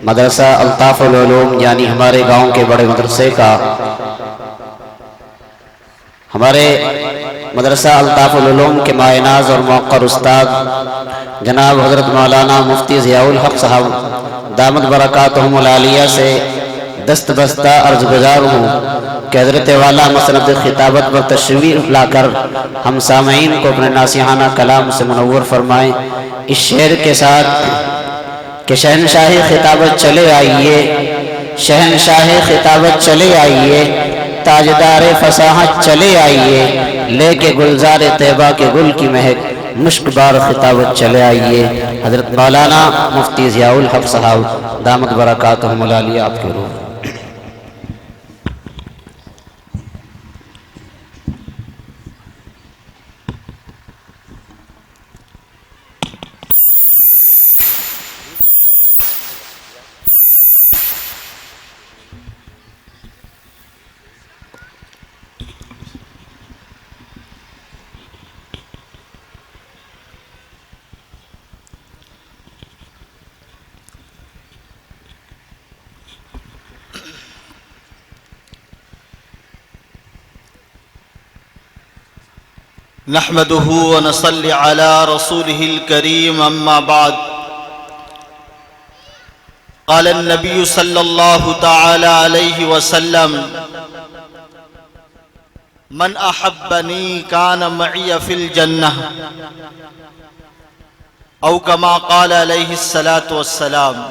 مدرسہ الطاف العلوم یعنی ہمارے گاؤں کے بڑے مدرسے کا ہمارے مدرسہ الطاف العلوم کے مائع ناز اور موقر استاد جناب حضرت مولانا مفتی ضیاء الحق صاحب دامت برکاتہم العالیہ سے دست بستہ عرض گزار ہوں کہ حضرت والا مسند خطابت پر تشریف لا کر ہم سامعین کو اپنے ناصحانہ کلام سے منور فرمائیں اس شعر کے ساتھ کہ شہنشاہ خطابت چلے آئیے، شہنشاہ خطابت چلے آئیے، تاجدار فصاحت چلے آئیے، لے کے گلزار طیبہ کے گل کی مہک مشک بار خطابت چلے آئیے۔ حضرت مولانا مفتی ضیاء الحق صاحب دامت برکاتہم العالیہ آپ کے روح۔ نحمده ونصلي على رسوله الكريم أما بعد قال النبي صلى الله تعالى عليه وسلم من أحبني كان معي في الجنة أو كما قال عليه الصلاة والسلام۔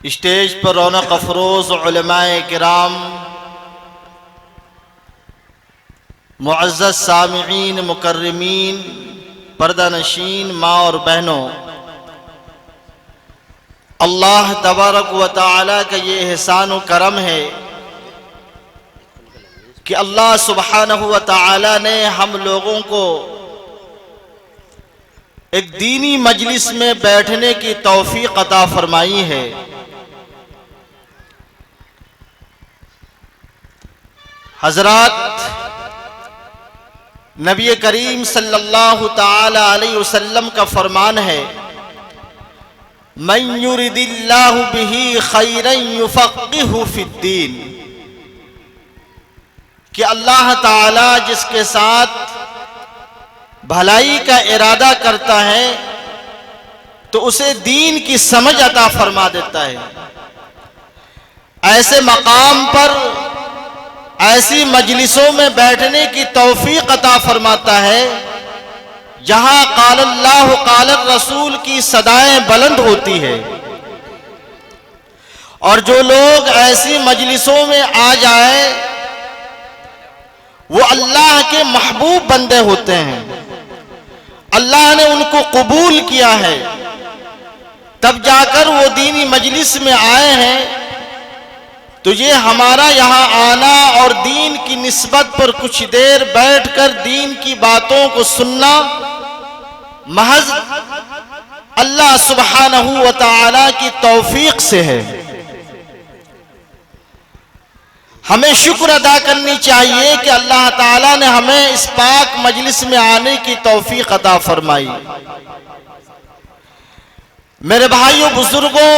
اسٹیج پر رونق افروز علماء کرام، معزز سامعین، مکرمین، پردہ نشین، ماں اور بہنوں، اللہ تبارک و تعالی کا یہ احسان و کرم ہے کہ اللہ سبحانہ و تعالی نے ہم لوگوں کو ایک دینی مجلس میں بیٹھنے کی توفیق عطا فرمائی ہے۔ حضرات، نبی کریم صلی اللہ تعالی علیہ وسلم کا فرمان ہے من یرد اللہ بہ خیرا یفقہہ فی الدین، کہ اللہ تعالی جس کے ساتھ بھلائی کا ارادہ کرتا ہے تو اسے دین کی سمجھ عطا فرما دیتا ہے۔ ایسے مقام پر، ایسی مجلسوں میں بیٹھنے کی توفیق عطا فرماتا ہے جہاں قال اللہ قال الرسول کی صدائیں بلند ہوتی ہے، اور جو لوگ ایسی مجلسوں میں آ جائیں وہ اللہ کے محبوب بندے ہوتے ہیں، اللہ نے ان کو قبول کیا ہے، تب جا کر وہ دینی مجلس میں آئے ہیں۔ تو یہ ہمارا یہاں آنا اور دین کی نسبت پر کچھ دیر بیٹھ کر دین کی باتوں کو سننا محض اللہ سبحانہ و تعالی کی توفیق سے ہے۔ ہمیں شکر ادا کرنی چاہیے کہ اللہ تعالی نے ہمیں اس پاک مجلس میں آنے کی توفیق عطا فرمائی۔ میرے بھائیوں، بزرگوں،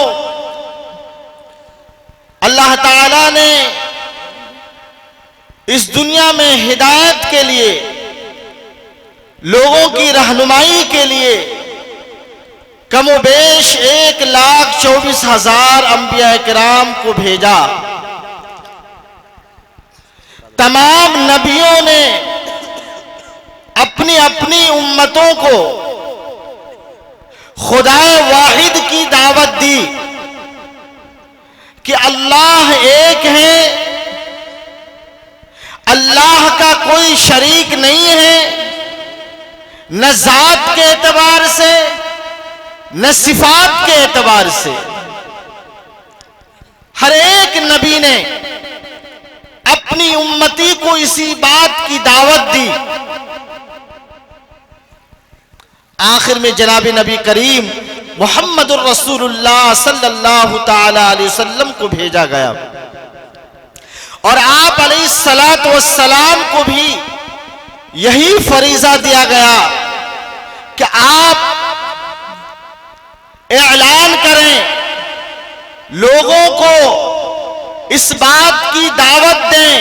اللہ تعالیٰ نے اس دنیا میں ہدایت کے لیے، لوگوں کی رہنمائی کے لیے کم و بیش 1,24,000 انبیاء کرام کو بھیجا۔ تمام نبیوں نے اپنی اپنی امتوں کو خدا واحد کی دعوت دی کہ اللہ ایک ہے، اللہ کا کوئی شریک نہیں ہے، نہ ذات کے اعتبار سے نہ صفات کے اعتبار سے۔ ہر ایک نبی نے اپنی امتی کو اسی بات کی دعوت دی۔ آخر میں جناب نبی کریم محمد الرسول اللہ صلی اللہ تعالی علیہ وسلم کو بھیجا گیا، اور آپ علیہ السلام کو بھی یہی فریضہ دیا گیا کہ آپ اعلان کریں، لوگوں کو اس بات کی دعوت دیں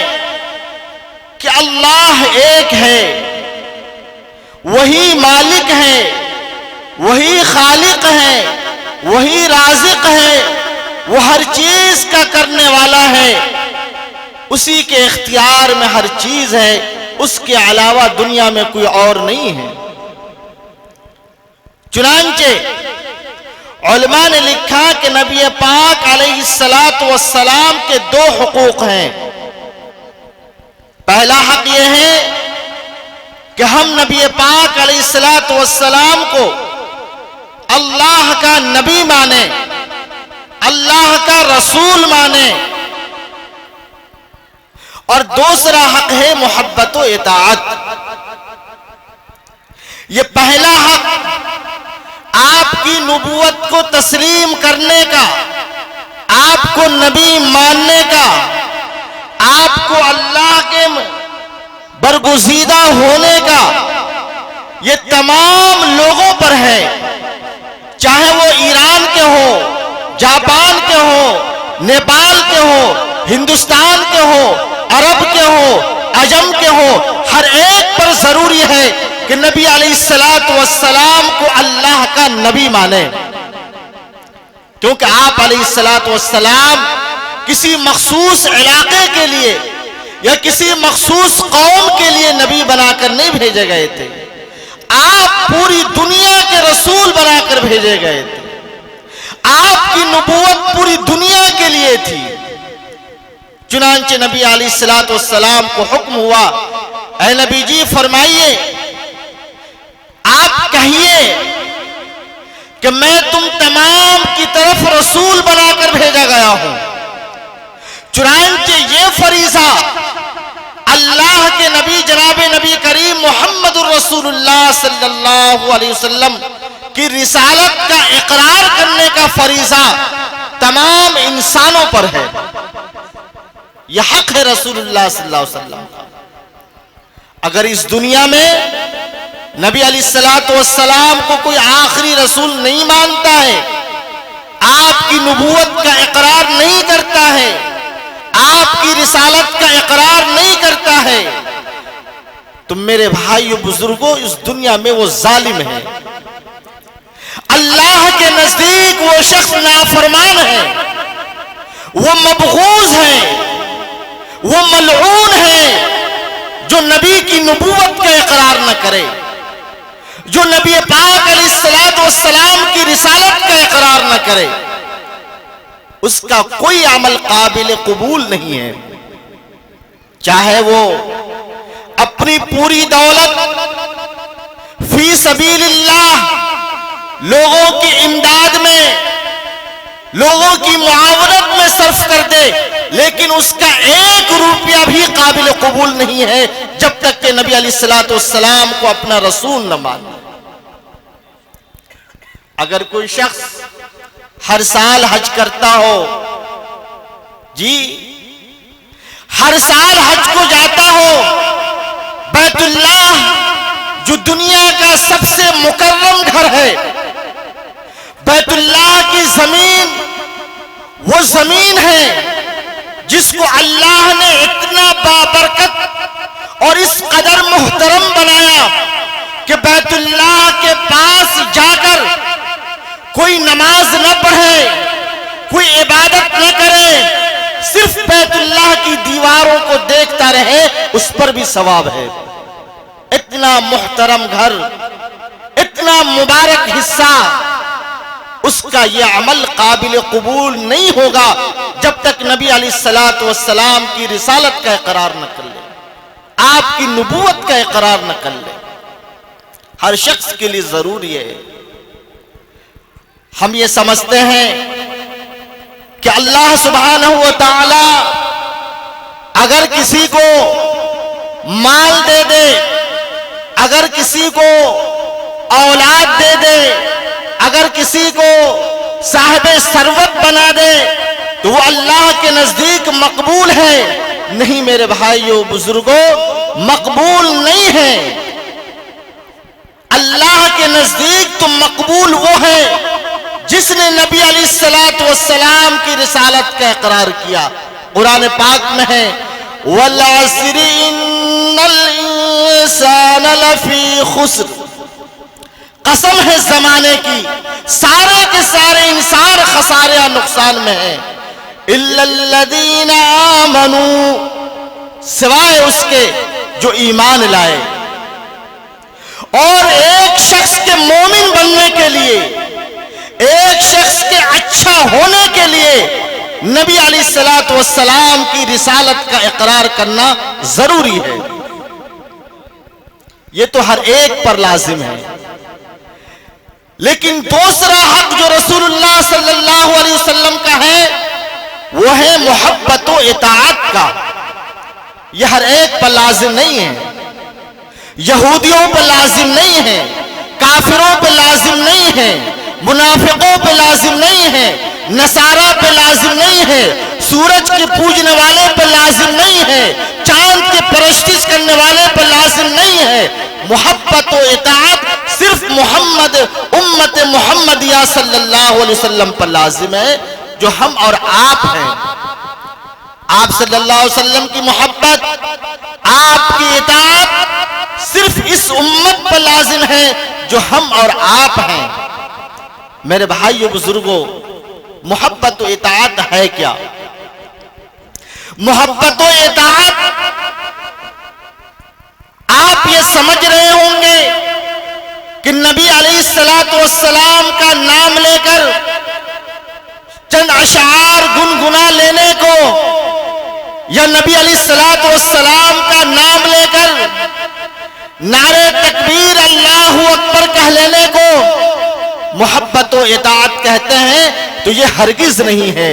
کہ اللہ ایک ہے، وہی مالک ہے، وہی خالق ہے، وہی رازق ہے، وہ ہر چیز کا کرنے والا ہے، اسی کے اختیار میں ہر چیز ہے، اس کے علاوہ دنیا میں کوئی اور نہیں ہے۔ چنانچہ علماء نے لکھا کہ نبی پاک علیہ السلام کے دو حقوق ہیں۔ پہلا حق یہ ہے کہ ہم نبی پاک علیہ السلام کو اللہ کا نبی مانیں، اللہ کا رسول مانیں، اور دوسرا حق ہے محبت و اطاعت۔ یہ پہلا حق آپ کی نبوت کو تسلیم کرنے کا، آپ کو نبی ماننے کا، آپ کو اللہ کے برگزیدہ ہونے کا، یہ تمام لوگوں پر ہے، چاہے وہ ایران کے ہو، جاپان کے ہو، نیپال کے ہو، ہندوستان کے ہو، عرب کے ہو، عجم کے ہو، ہر ایک پر ضروری ہے کہ نبی علیہ السلام کو اللہ کا نبی مانے، کیونکہ آپ علیہ السلام کسی مخصوص علاقے کے لیے یا کسی مخصوص قوم کے لیے نبی بنا کر نہیں بھیجے گئے تھے، آپ پوری دنیا کے رسول بنا کر بھیجے گئے تھے، آپ کی نبوت پوری دنیا کے لیے تھی۔ چنانچہ نبی علیہ السلام کو حکم ہوا، اے نبی جی فرمائیے، آپ کہیے کہ میں تم تمام کی طرف رسول بنا کر بھیجا گیا ہوں۔ چنانچہ یہ فریضہ اللہ کے نبی جناب نبی کریم محمد الرسول اللہ صلی اللہ علیہ وسلم کی رسالت کا اقرار کرنے کا فریضہ تمام انسانوں پر ہے۔ یہ حق ہے رسول اللہ صلی اللہ علیہ وسلم کا۔ اگر اس دنیا میں نبی علیہ السلام کو کوئی آخری رسول نہیں مانتا ہے، آپ کی نبوت کا اقرار نہیں کرتا ہے، آپ کی رسالت کا اقرار نہیں کرتا ہے، تو میرے بھائیو بزرگوں، اس دنیا میں وہ ظالم ہے، اللہ کے نزدیک وہ شخص نافرمان ہے، وہ مبغوض ہے، وہ ملعون ہے، جو نبی کی نبوت کا اقرار نہ کرے، جو نبی پاک علیہ السلام کی رسالت کا اقرار نہ کرے، اس کا کوئی عمل قابل قبول نہیں ہے، چاہے وہ اپنی پوری دولت فی سبیل اللہ لوگوں کی امداد میں، لوگوں کی معاونت میں صرف کر دے، لیکن اس کا ایک روپیہ بھی قابل قبول نہیں ہے جب تک کہ نبی علیہ السلام کو اپنا رسول نہ مانے۔ اگر کوئی شخص ہر سال حج کرتا ہو، جی ہر سال حج کو جاتا ہو، بیت اللہ جو دنیا کا سب سے مکرم گھر ہے، بیت اللہ کی زمین وہ زمین ہے جس کو اللہ نے اتنا بابرکت اور اس قدر محترم بنایا کہ بیت اللہ کے پاس جا کر کوئی نماز نہ پڑھے، کوئی عبادت نہ کرے، صرف بیت اللہ کی دیواروں کو دیکھتا رہے، اس پر بھی ثواب ہے۔ اتنا محترم گھر، اتنا مبارک حصہ، اس کا یہ عمل قابل قبول نہیں ہوگا جب تک نبی علیہ السلام کی رسالت کا اقرار نہ کر لے، آپ کی نبوت کا اقرار نہ کر لے۔ ہر شخص کے لیے ضروری ہے۔ ہم یہ سمجھتے ہیں کہ اللہ سبحانہ و تعالی اگر کسی کو مال دے دے، اگر کسی کو اولاد دے دے، اگر کسی کو صاحب ثروت بنا دے تو وہ اللہ کے نزدیک مقبول ہے۔ نہیں میرے بھائیو بزرگوں، مقبول نہیں ہے۔ اللہ کے نزدیک تو مقبول وہ ہے جس نے نبی علیہ الصلوۃ والسلام کی رسالت کا اقرار کیا. قرآن پاک میں ہے وَالْعَصْرِ إِنَّ الْإِنسَانَ لَفِي خُسْرٍ. قسم ہے زمانے کی، سارے کے سارے انسان خسارے اور نقصان میں ہیں. إِلَّا الَّذِينَ آمَنُوا، سوائے اس کے جو ایمان لائے. اور ایک شخص کے مومن بننے کے لیے، ایک شخص کے اچھا ہونے کے لیے نبی علیہ الصلوۃ والسلام کی رسالت کا اقرار کرنا ضروری ہے. یہ تو ہر ایک پر لازم ہے. لیکن دوسرا حق جو رسول اللہ صلی اللہ علیہ وسلم کا ہے وہ ہے محبت و اطاعت کا. یہ ہر ایک پر لازم نہیں ہے. یہودیوں پہ لازم نہیں ہے، کافروں پہ لازم نہیں ہے، منافقوں پہ لازم نہیں ہے، نصارہ پہ لازم نہیں ہے، سورج کے پوجنے والے پہ لازم نہیں ہے، چاند کے پرستش کرنے والے پہ لازم نہیں ہے. محبت و اطاعت صرف محمد، امت محمدیہ صلی اللہ علیہ وسلم پر لازم ہے جو ہم اور آپ ہیں. آپ صلی اللہ علیہ وسلم کی محبت، آپ کی اطاعت صرف اس امت پر لازم ہے جو ہم اور آپ ہیں. میرے بھائیو بزرگوں، محبت و اطاعت ہے کیا؟ محبت و اطاعت آپ یہ سمجھ رہے ہوں گے کہ نبی علیہ الصلوۃ والسلام کا نام لے کر چند اشعار گنگنا لینے کو، یا نبی علیہ الصلوۃ والسلام کا نام لے کر نعرے تکبیر اللہ اکبر کہہ لینے کو محبت و اطاعت کہتے ہیں، تو یہ ہرگز نہیں ہے.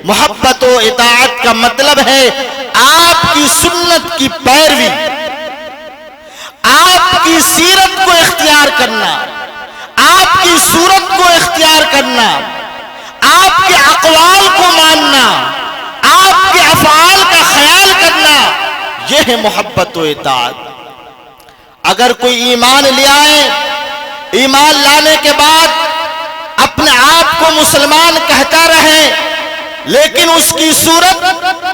محبت و اطاعت کا مطلب ہے آپ کی سنت کی پیروی، آپ کی سیرت کو اختیار کرنا، آپ کی صورت کو اختیار کرنا، آپ کے اقوال کو ماننا، آپ کے افعال کا خیال کرنا. یہ ہے محبت و اطاعت. اگر کوئی ایمان لے آئے، ایمان لانے کے بعد اپنے آپ کو مسلمان کہتا رہے لیکن اس کی صورت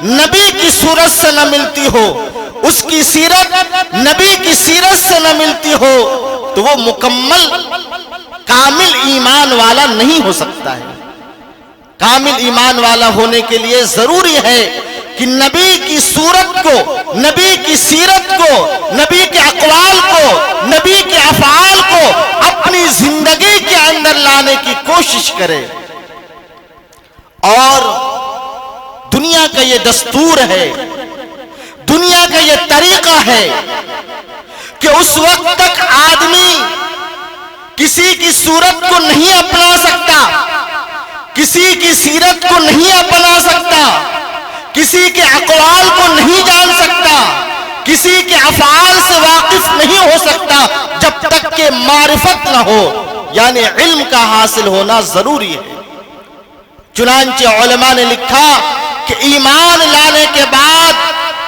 نبی کی صورت سے نہ ملتی ہو، اس کی سیرت نبی کی سیرت سے نہ ملتی ہو، تو وہ مکمل کامل ایمان والا نہیں ہو سکتا ہے. کامل ایمان والا ہونے کے لیے ضروری ہے کہ نبی کی صورت کو، نبی کی سیرت کو، نبی کے اقوال کو، نبی کے افعال کو اپنی زندگی کے اندر لانے کی کوشش کرے. اور دنیا کا یہ دستور ہے، دنیا کا یہ طریقہ ہے کہ اس وقت تک آدمی کسی کی صورت کو نہیں اپنا سکتا، کسی کی سیرت کو نہیں اپنا سکتا، کسی کے اقوال کو نہیں جان سکتا، کسی کے افعال سے واقف نہیں ہو سکتا جب تک کہ معرفت نہ ہو، یعنی علم کا حاصل ہونا ضروری ہے. چنانچہ علماء نے لکھا کہ ایمان لانے کے بعد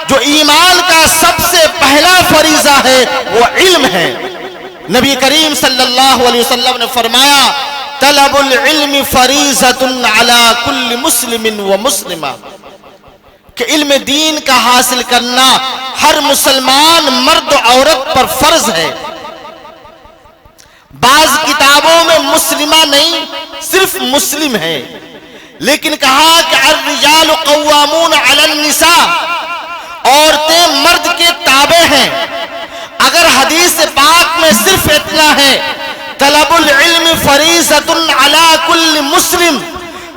جو ایمان کا سب سے پہلا فریضہ ہے وہ علم ہے. نبی کریم صلی اللہ علیہ وسلم نے فرمایا طلب العلم فریضۃ علی کل مسلم و مسلمہ، کہ علم دین کا حاصل کرنا ہر مسلمان مرد و عورت پر فرض ہے. بعض کتابوں میں مسلمہ نہیں، صرف مسلم ہے، لیکن کہا کہ الرجال قوامون علی النساء، عورتیں مرد کے تابع ہیں. اگر حدیث پاک میں صرف اتنا ہے طلب العلم فریضۃ علی کل مسلم،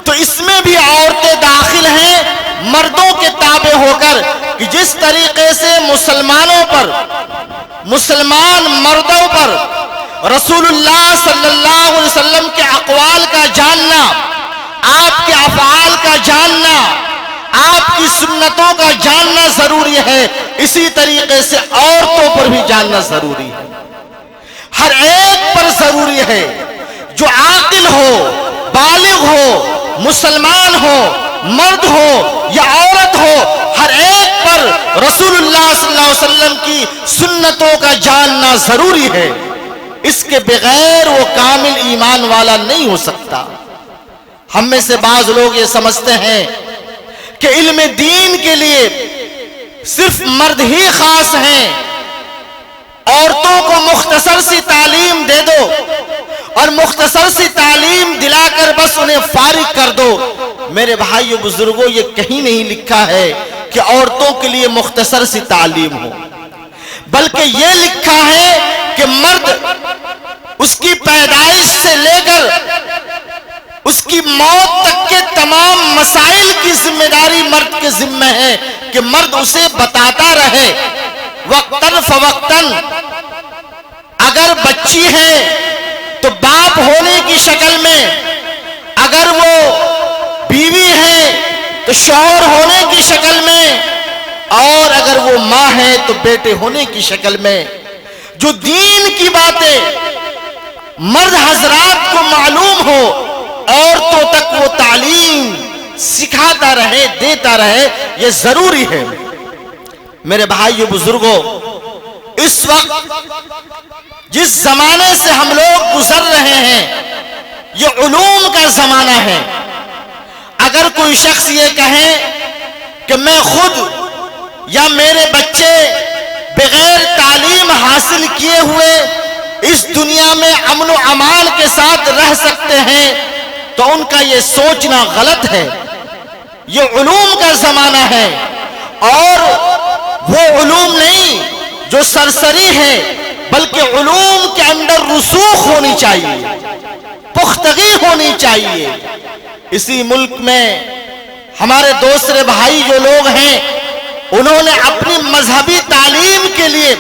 تو اس میں بھی عورتیں داخل ہیں مردوں کے تابع ہو کر، کہ جس طریقے سے مسلمانوں پر، مسلمان مردوں پر رسول اللہ صلی اللہ علیہ وسلم کے اقوال کا جاننا، آپ کے افعال کا جاننا، آپ کی سنتوں کا جاننا ضروری ہے، اسی طریقے سے عورتوں پر بھی جاننا ضروری ہے. ہر ایک پر ضروری ہے، جو عاقل ہو، بالغ ہو، مسلمان ہو، مرد ہو یا عورت ہو، ہر ایک پر رسول اللہ صلی اللہ علیہ وسلم کی سنتوں کا جاننا ضروری ہے. اس کے بغیر وہ کامل ایمان والا نہیں ہو سکتا. ہم میں سے بعض لوگ یہ سمجھتے ہیں کہ علم دین کے لیے صرف مرد ہی خاص ہیں، عورتوں کو مختصر سی تعلیم دے دو اور مختصر سی تعلیم دلا کر بس انہیں فارغ کر دو۔ میرے بھائیو بزرگوں، یہ کہیں نہیں لکھا ہے کہ عورتوں کے لیے مختصر سی تعلیم ہو، بلکہ یہ لکھا ہے کہ مرد اس کی پیدائش سے لے کر اس کی موت تک کے تمام مسائل کی ذمہ داری مرد کے ذمہ ہے کہ مرد اسے بتاتا رہے وقتاً فوقتاً۔ اگر بچی ہے تو باپ ہونے کی شکل میں، اگر وہ بیوی ہے تو شوہر ہونے کی شکل میں، اور اگر وہ ماں ہے تو بیٹے ہونے کی شکل میں۔ جو دین کی باتیں مرد حضرات کو معلوم ہو، عورتوں تک وہ تعلیم سکھاتا رہے، دیتا رہے، یہ ضروری ہے۔ میرے بھائیو بزرگوں، اس وقت جس زمانے سے ہم لوگ گزر رہے ہیں یہ علوم کا زمانہ ہے۔ اگر کوئی شخص یہ کہے کہ میں خود یا میرے بچے بغیر تعلیم حاصل کیے ہوئے اس دنیا میں امن و امان کے ساتھ رہ سکتے ہیں، تو ان کا یہ سوچنا غلط ہے۔ یہ علوم کا زمانہ ہے، اور وہ علوم نہیں جو سرسری ہے، بلکہ علوم کے اندر رسوخ ہونی چاہیے، پختگی ہونی چاہیے۔ اسی ملک میں ہمارے دوسرے بھائی جو لوگ ہیں، انہوں نے اپنی مذہبی تعلیم کے لیے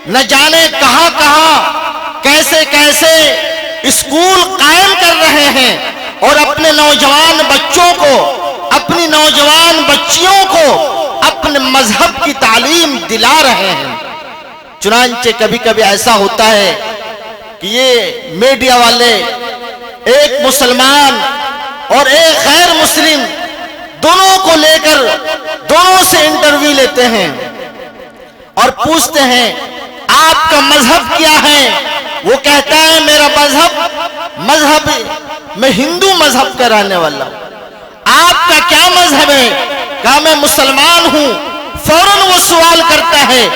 نہ جانے کہاں کہاں کیسے کیسے اسکول قائم کر رہے ہیں، اور اپنے نوجوان بچوں کو، اپنی نوجوان بچیوں کو اپنے مذہب کی تعلیم دلا رہے ہیں۔ چنانچہ کبھی کبھی ایسا ہوتا ہے کہ یہ میڈیا والے ایک مسلمان اور ایک غیر مسلم دونوں کو لے کر دونوں سے انٹرویو لیتے ہیں اور پوچھتے ہیں آپ کا مذہب کیا ہے؟ وہ کہتا ہے میرا مذہب میں ہندو مذہب کا رہنے والا ہوں۔ آپ کا کیا مذہب ہے؟ کہا میں مسلمان ہوں۔ فوراً وہ سوال کرتا ہے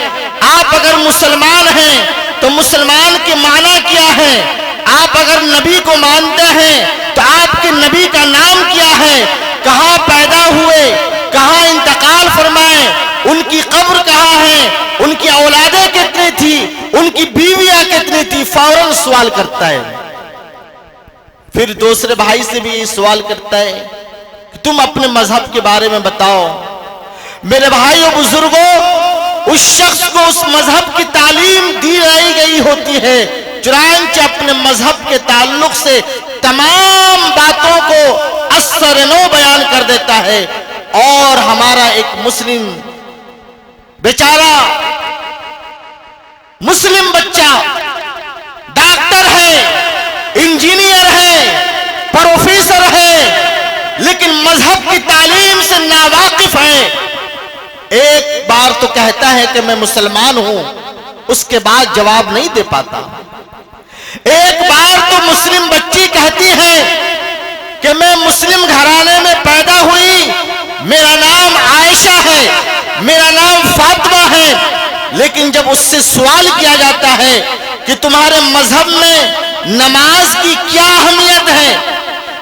آپ اگر مسلمان ہیں تو مسلمان کے معنی کیا ہے؟ آپ اگر نبی کو مانتے ہیں تو آپ کے نبی کا نام کیا ہے؟ کہاں پیدا ہوئے؟ کہاں انتقال فرمائے؟ ان کی قبر کہاں ہے؟ ان کی اولادیں کتنی تھی؟ ان کی بیویاں کتنی تھی؟ فوراً سوال کرتا ہے۔ پھر دوسرے بھائی سے بھی یہ سوال کرتا ہے کہ تم اپنے مذہب کے بارے میں بتاؤ۔ میرے بھائیوں بزرگوں، اس شخص کو اس مذہب کی تعلیم دی گئی ہوتی ہے، چنانچہ اپنے مذہب کے تعلق سے تمام باتوں کو اثر نو بیان کر دیتا ہے۔ اور ہمارا ایک مسلم بیچارہ مسلم بچہ ڈاکٹر ہے، انجینئر ہے، پروفیسر ہے، لیکن مذہب کی تعلیم سے ناواقف ہے۔ ایک بار تو کہتا ہے کہ میں مسلمان ہوں، اس کے بعد جواب نہیں دے پاتا۔ ایک بار تو مسلم بچی کہتی ہے کہ میں مسلم گھرانے میں پیدا ہوئی، میرا نام عائشہ ہے، میرا نام فاطمہ ہے، لیکن جب اس سے سوال کیا جاتا ہے کہ تمہارے مذہب میں نماز کی کیا اہمیت ہے،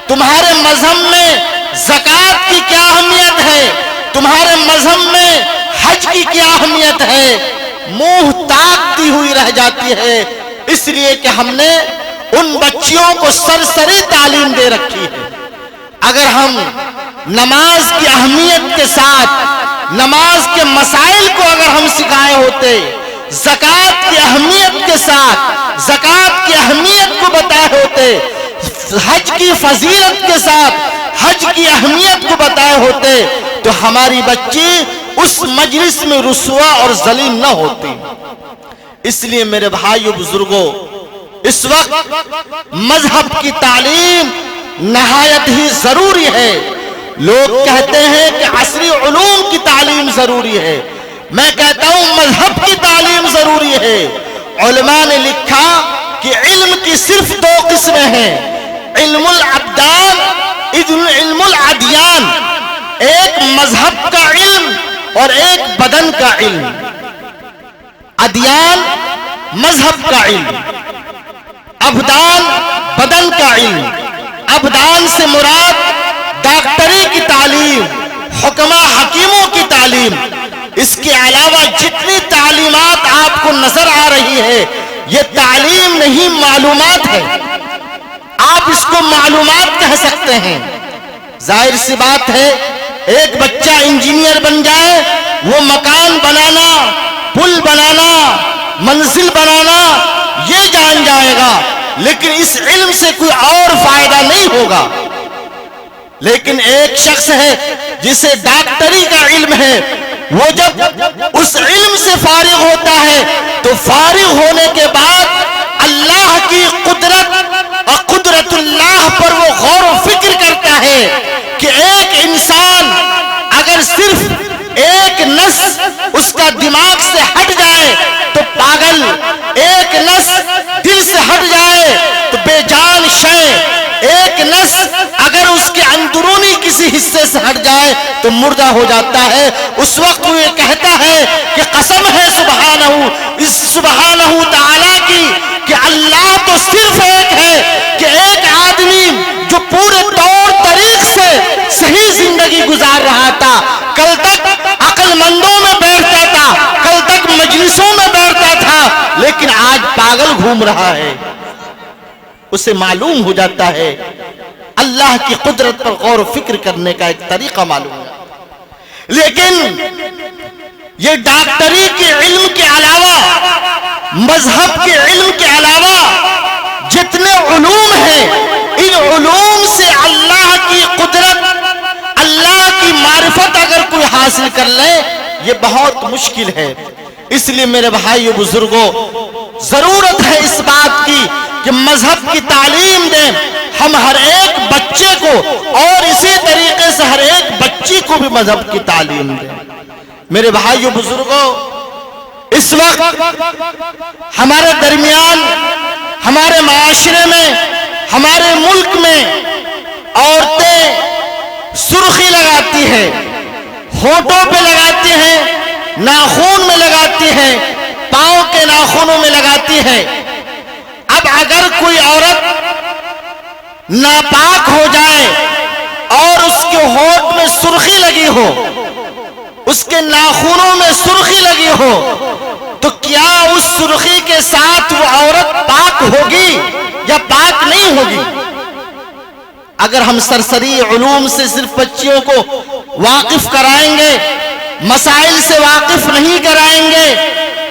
تمہارے مذہب میں زکوٰۃ کی کیا اہمیت ہے، تمہارے مذہب میں حج کی کیا اہمیت ہے، منہ تاکتی ہوئی رہ جاتی ہے، اس لیے کہ ہم نے ان بچیوں کو سرسری تعلیم دے رکھی ہے۔ اگر ہم نماز کی اہمیت کے ساتھ نماز کے مسائل کو اگر ہم سکھائے ہوتے، زکوٰۃ کی اہمیت کے ساتھ زکوٰۃ کی اہمیت کو بتائے ہوتے، حج کی فضیلت کے ساتھ حج کی اہمیت کو بتائے ہوتے، تو ہماری بچی اس مجلس میں رسوا اور ذلیل نہ ہوتی۔ اس لیے میرے بھائیو بزرگوں، اس وقت مذہب کی تعلیم نہایت ہی ضروری ہے۔ لوگ کہتے ہیں کہ عصری علوم کی تعلیم ضروری ہے، میں کہتا ہوں مذہب کی تعلیم ضروری ہے۔ علماء نے لکھا کہ علم کی صرف دو قسمیں ہیں، علم الابدان، علم الادیان، ایک مذہب کا علم اور ایک بدن کا علم۔ ادیان مذہب کا علم، ابدان بدن کا علم۔ ابدان سے مراد ڈاکٹری کی تعلیم، حکمہ حکیموں کی تعلیم۔ اس کے علاوہ جتنی تعلیمات آپ کو نظر آ رہی ہے یہ تعلیم نہیں، معلومات ہے۔ آپ اس کو معلومات کہہ سکتے ہیں۔ ظاہر سی بات ہے ایک بچہ انجینئر بن جائے، وہ مکان بنانا، پل بنانا، منزل بنانا یہ جان جائے گا، لیکن اس علم سے کوئی اور فائدہ نہیں ہوگا۔ لیکن ایک شخص ہے جسے ڈاکٹری کا علم ہے، وہ جب اس علم سے فارغ ہوتا ہے تو فارغ ہونے کے بعد اللہ کی قدرت اور قدرت اللہ پر وہ غور و فکر کرتا ہے کہ ایک انسان اگر صرف ایک نس اس کا دماغ سے ہٹ جائے تو پاگل، ایک نس دل سے ہٹ جائے تو بے جان شے، ایک نس اگر اس کے اندرونی کسی حصے سے ہٹ جائے تو مردہ ہو جاتا ہے۔ اس وقت وہ یہ کہتا ہے کہ قسم ہے سبحانہ تعالیٰ کی کہ اللہ تو صرف ایک ہے، کہ ایک آدمی جو پورے طور طریق سے صحیح زندگی گزار رہا تھا، کل تک عقل مندوں میں بیٹھتا تھا، کل تک مجلسوں میں بیٹھتا تھا، لیکن آج پاگل گھوم رہا ہے۔ اسے معلوم ہو جاتا ہے اللہ کی قدرت پر غور و فکر کرنے کا ایک طریقہ معلوم ہے۔ لیکن یہ ڈاکٹری کے علم کے علاوہ، مذہب کے علم کے علاوہ جتنے علوم ہیں، ان علوم سے اللہ کی قدرت، اللہ کی معرفت اگر کوئی حاصل کر لے یہ بہت مشکل ہے۔ اس لیے میرے بھائیو بزرگوں، ضرورت ہے اس بات کی کہ مذہب کی تعلیم دیں ہم ہر ایک بچے کو، اور اسی طریقے سے ہر ایک بچی کو بھی مذہب کی تعلیم دیں۔ میرے بھائیو بزرگوں، اس وقت ہمارے درمیان، ہمارے معاشرے میں، ہمارے ملک میں عورتیں سرخی لگاتی ہیں، ہونٹوں پہ لگاتی ہیں، ناخون میں لگاتی ہیں، پاؤں کے ناخنوں میں لگاتی ہیں۔ اب اگر کوئی عورت ناپاک ہو جائے اور اس کے ہونٹ میں سرخی لگی ہو، اس کے ناخنوں میں سرخی لگی ہو، تو کیا اس سرخی کے ساتھ وہ عورت پاک ہوگی یا پاک نہیں ہوگی؟ اگر ہم سرسری علوم سے صرف بچیوں کو واقف کرائیں گے، مسائل سے واقف نہیں کرائیں گے،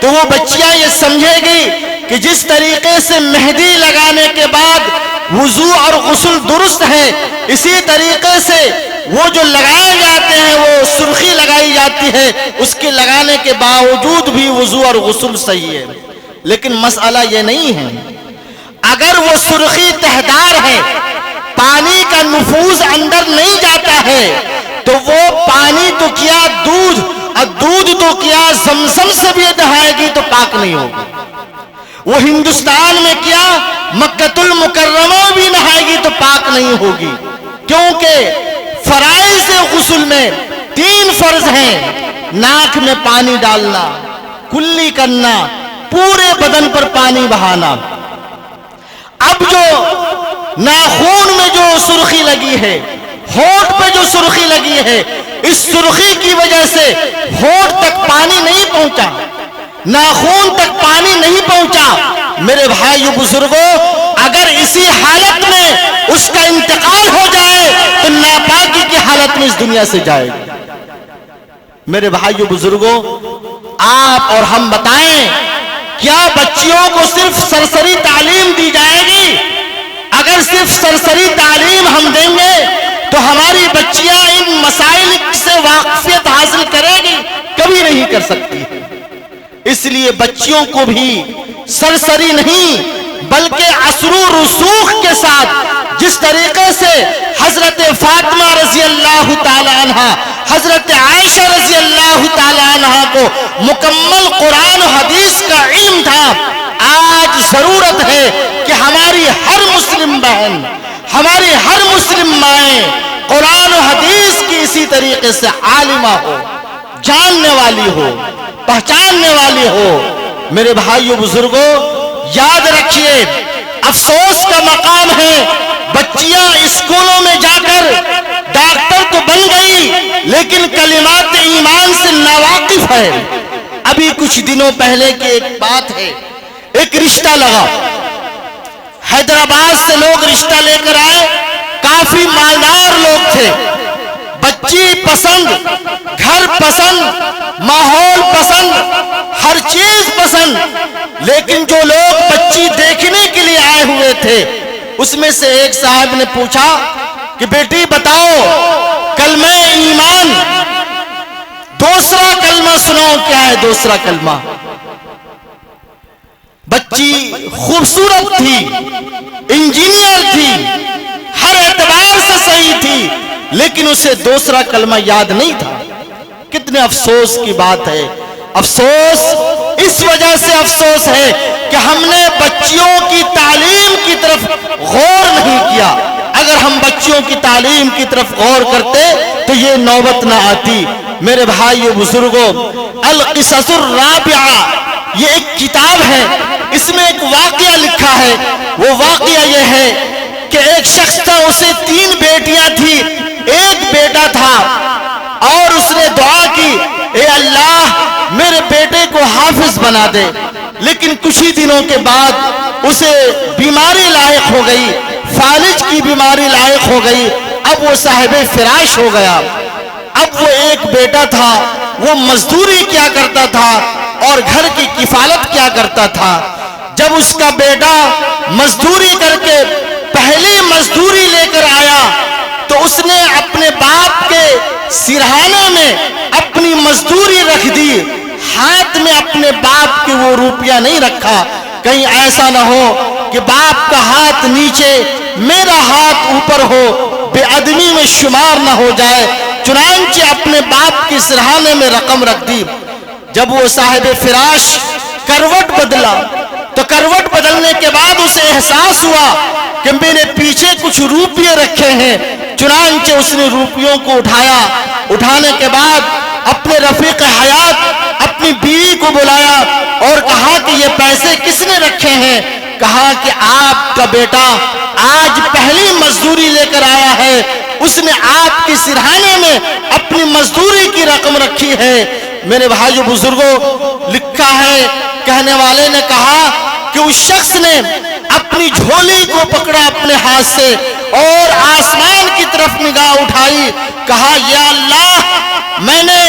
تو وہ بچیاں یہ سمجھے گی کہ جس طریقے سے مہندی لگانے کے بعد وضو اور غسل درست ہے، اسی طریقے سے وہ جو لگائے جاتے ہیں، وہ سرخی لگائی جاتی ہے، اس کے لگانے کے باوجود بھی وضو اور غسل صحیح ہے۔ لیکن مسئلہ یہ نہیں ہے، اگر وہ سرخی تہدار ہے، پانی کا نفوذ اندر نہیں جاتا ہے، تو وہ پانی تو کیا دودھ، اور دودھ تو کیا زمزم سے بھی نہائے گی تو پاک نہیں ہوگی۔ وہ ہندوستان میں کیا مکہ المکرمہ بھی نہائے گی تو پاک نہیں ہوگی، کیونکہ فرائض غسل میں 3 فرض ہیں: ناک میں پانی ڈالنا، کلی کرنا، پورے بدن پر پانی بہانا۔ اب جو ناخون میں جو سرخی لگی ہے، ہونٹ پہ جو سرخی لگی ہے، اس سرخی کی وجہ سے ہونٹ تک پانی نہیں پہنچا، ناخون تک پانی نہیں پہنچا۔ میرے بھائیو بزرگوں، اگر اسی حالت میں اس کا انتقال ہو جائے تو ناپاکی کی حالت میں اس دنیا سے جائے گا۔ میرے بھائیو بزرگوں، آپ اور ہم بتائیں، کیا بچیوں کو صرف سرسری تعلیم دی جائے گی؟ اگر صرف سرسری تعلیم ہم دیں گے تو ہماری بچیاں ان مسائل سے واقفیت حاصل کرے گی؟ کبھی نہیں کر سکتی۔ اس لیے بچیوں کو بھی سرسری نہیں بلکہ اثر و رسوخ کے ساتھ، جس طریقے سے حضرت فاطمہ رضی اللہ تعالی عنہ، حضرت عائشہ رضی اللہ تعالی عنہ کو مکمل قرآن و حدیث کا علم تھا، آج ضرورت ہے کہ ہماری ہر مسلم بہن، ہماری ہر مسلم مائیں قرآن و حدیث کی اسی طریقے سے عالمہ ہو، جاننے والی ہو، پہچاننے والی ہو۔ میرے بھائیو بزرگوں، یاد رکھیے، افسوس کا مقام ہے، بچیاں اسکولوں میں جا کر ڈاکٹر تو بن گئی لیکن کلمات ایمان سے ناواقف ہے۔ ابھی کچھ دنوں پہلے کی ایک بات ہے، ایک رشتہ لگا، حیدرآباد سے لوگ رشتہ لے کر آئے، کافی مالدار لوگ تھے، بچی پسند، گھر پسند، ماحول پسند، ہر چیز پسند، لیکن جو لوگ بچی دیکھنے کے لیے آئے ہوئے تھے اس میں سے ایک صاحب نے پوچھا کہ بیٹی بتاؤ کلمہ ایمان، دوسرا کلمہ سناؤ، کیا ہے دوسرا کلمہ؟ بچی خوبصورت تھی، انجینئر تھی، ہر اعتبار سے صحیح تھی، لیکن اسے دوسرا کلمہ یاد نہیں تھا۔ کتنے افسوس کی بات ہے، افسوس اس وجہ سے افسوس ہے کہ ہم نے بچیوں کی تعلیم کی طرف غور نہیں کیا۔ اگر ہم بچیوں کی تعلیم کی طرف غور کرتے تو یہ نوبت نہ آتی۔ میرے بھائیو بزرگوں، القصص الرابعہ یہ ایک کتاب ہے، اس میں ایک واقعہ لکھا ہے۔ وہ واقعہ یہ ہے کہ ایک شخص تھا، اسے 3 بیٹیاں تھی، ایک بیٹا تھا، اور اس نے دعا کی، اے اللہ میرے بیٹے کو حافظ بنا دے، لیکن کچھ ہی دنوں کے بعد اسے بیماری لاحق ہو گئی، فالج کی بیماری لاحق ہو گئی، اب وہ صاحب فراش ہو گیا۔ اب وہ ایک بیٹا تھا، وہ مزدوری کیا کرتا تھا اور گھر کی کفالت کیا کرتا تھا۔ جب اس کا بیٹا مزدوری کر کے پہلی مزدوری لے کر آیا تو اس نے اپنے باپ کے سرہانے میں اپنی مزدوری رکھ دی، ہاتھ میں اپنے باپ کے وہ روپیہ نہیں رکھا، کہیں ایسا نہ ہو کہ باپ کا ہاتھ نیچے میرا ہاتھ اوپر ہو، بے ادبی میں شمار نہ ہو جائے، چنانچہ اپنے باپ کے سرہانے میں رقم رکھ دی۔ جب وہ صاحب فراش کروٹ بدلا تو کروٹ بدلنے کے بعد اسے احساس ہوا کہ میرے پیچھے کچھ روپیے رکھے ہیں، چنانچہ اس نے روپیوں کو اٹھایا، اٹھانے کے بعد اپنے رفیق حیات اپنی بیوی کو بلایا اور کہا کہ یہ پیسے کس نے رکھے ہیں؟ کہا کہ آپ کا بیٹا آج پہلی مزدوری لے کر آیا ہے، اس نے آپ کی سرہانے میں اپنی مزدوری کی رقم رکھی ہے۔ میرے بھائیو بزرگوں، لکھا ہے، کہنے والے نے کہا کہ اس شخص نے اپنی جھولی کو پکڑا اپنے ہاتھ سے اور آسمان کی طرف نگاہ اٹھائی، کہا یا اللہ میں نے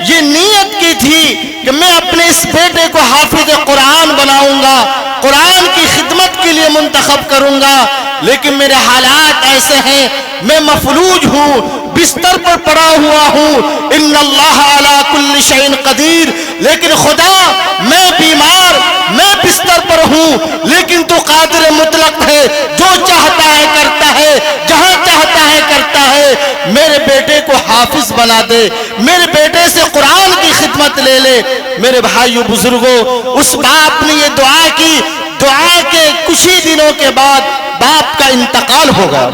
یہ نیت کی تھی کہ میں اپنے اس بیٹے کو حافظ قرآن بناؤں گا، قرآن کی خدمت کے لیے منتخب کروں گا، لیکن میرے حالات ایسے ہیں، میں مفلوج ہوں، بستر پر پڑا ہوا ہوں، ان اللہ علی کل شیء قدیر، لیکن خدا میں بیمار، میں بستر پر ہوں، لیکن تو قادر مطلق ہے، جو چاہتا ہے کرتا ہے، جہاں چاہتا ہے کرتا ہے، میرے بیٹے کو حافظ بنا دے، میرے بیٹے سے قرآن کی خدمت لے لے۔ میرے بھائیو بزرگوں، اس باپ نے یہ دعا کی، دعا کے کچھ ہی دنوں کے بعد باپ کا انتقال ہوگا۔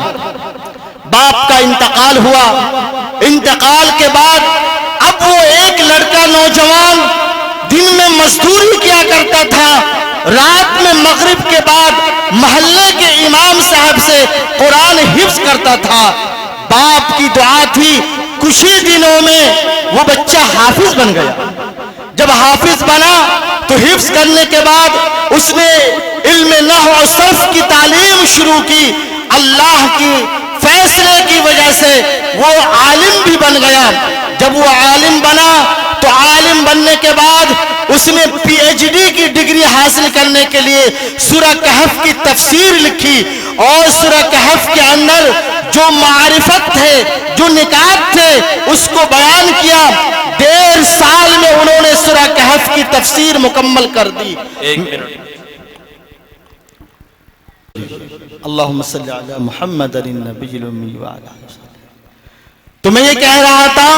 باپ کا انتقال ہوا، انتقال کے بعد اب وہ ایک لڑکا نوجوان دن میں مزدوری کیا کرتا تھا، رات میں مغرب کے بعد محلے کے امام صاحب سے قرآن حفظ کرتا تھا۔ باپ کی دعا تھی، کچھ ہی دنوں میں وہ بچہ حافظ بن گیا۔ جب حافظ بنا تو حفظ کرنے کے بعد اس نے علم نحو و صرف کی تعلیم شروع کی، اللہ کی فیصلے کی وجہ سے وہ عالم بھی بن گیا۔ جب وہ عالم بنا تو عالم بننے کے بعد اس نے پی ایچ ڈی کی ڈگری حاصل کرنے کے لیے سورہ کہف کی تفسیر لکھی، اور سورہ کہف کے اندر جو معرفت تھے، جو نکات تھے، اس کو بیان کیا۔ 1.5 سال میں انہوں نے سورہ کہف کی تفسیر مکمل کر دی۔ اللہم صلی علی محمد النبی الامی وعلی آلہ وسلم۔ تو میں یہ کہہ رہا تھا،